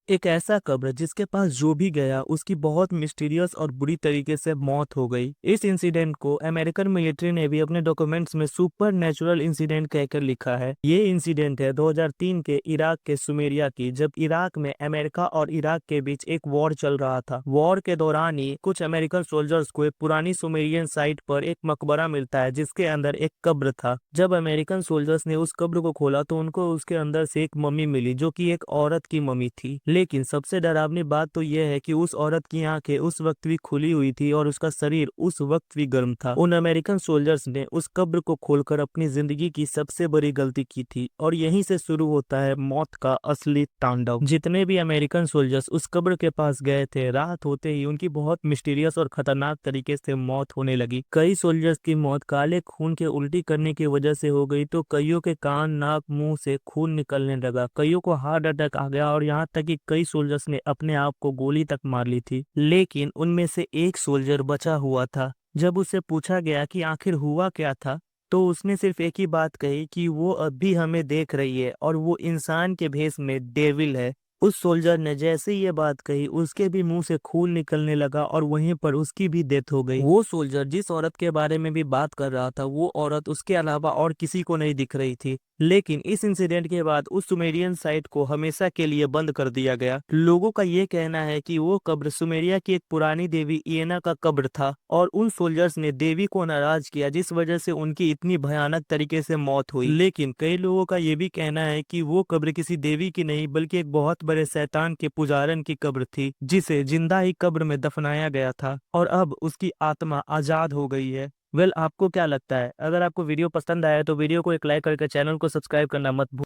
एक ऐसा कब्र जिसके पास जो भी गया उसकी बहुत मिस्टीरियस और बुरी तरीके से मौत हो गई। इस इंसिडेंट को अमेरिकन मिलिट्री ने भी अपने डॉक्यूमेंट्स में सुपर नेचुरल इंसिडेंट कहकर लिखा है। ये इंसिडेंट है 2003 के इराक के सुमेरिया की, जब इराक में अमेरिका और इराक के बीच एक वॉर चल रहा था। वॉर के दौरान ही कुछ अमेरिकन सोल्जर्स को एक पुरानी सुमेरियन साइट पर एक मकबरा मिलता है जिसके अंदर एक कब्र था। जब अमेरिकन सोल्जर्स ने उस कब्र को खोला तो उनको उसके अंदर से एक मम्मी मिली जो कि एक औरत की मम्मी थी। लेकिन सबसे डरावनी बात तो यह है कि उस औरत की आंखें उस वक्त भी खुली हुई थी और उसका शरीर उस वक्त भी गर्म था। उन अमेरिकन सोल्जर्स ने उस कब्र को खोलकर अपनी जिंदगी की सबसे बड़ी गलती की थी और यहीं से शुरू होता है मौत का असली तांडव। जितने भी अमेरिकन सोल्जर्स उस कब्र के पास गए थे, रात होते ही उनकी बहुत मिस्टीरियस और खतरनाक तरीके से मौत होने लगी। कई सोल्जर्स की मौत काले खून के उल्टी करने की वजह से हो गई तो कईयों के कान, नाक, मुंह से खून निकलने लगा। कईयों को हार्ट अटैक आ गया और यहाँ तक कि कई सोल्जर्स ने अपने आप को गोली तक मार ली थी। लेकिन उनमें से एक सोल्जर बचा हुआ था। जब उससे पूछा गया कि आखिर हुआ क्या था, तो उसने सिर्फ एक ही बात कही कि वो अभी हमें देख रही है और वो इंसान के भेष में डेविल है। उस सोल्जर ने जैसे ही ये बात कही उसके भी मुंह से खून निकलने लगा और वहीं पर उसकी भी डेथ हो गई। वो सोल्जर जिस औरत के बारे में भी बात कर रहा था वो औरत उसके अलावा और किसी को नहीं दिख रही थी। लेकिन इस इंसिडेंट के बाद उस सुमेरियन साइट को हमेशा के लिए बंद कर दिया गया। लोगों का ये कहना है कि वो कब्र सुमेरिया की एक पुरानी देवी इएना का कब्र था और उन सोल्जर्स ने देवी को नाराज किया जिस वजह से उनकी इतनी भयानक तरीके से मौत हुई। लेकिन कई लोगों का ये भी कहना है कि वो कब्र किसी देवी की नहीं बल्कि एक बहुत बड़े शैतान के पुजारन की कब्र थी जिसे जिंदा ही कब्र में दफनाया गया था और अब उसकी आत्मा आजाद हो गई है। आपको क्या लगता है? अगर आपको वीडियो पसंद आया तो वीडियो को एक लाइक करके चैनल को सब्सक्राइब करना मत भूलिए।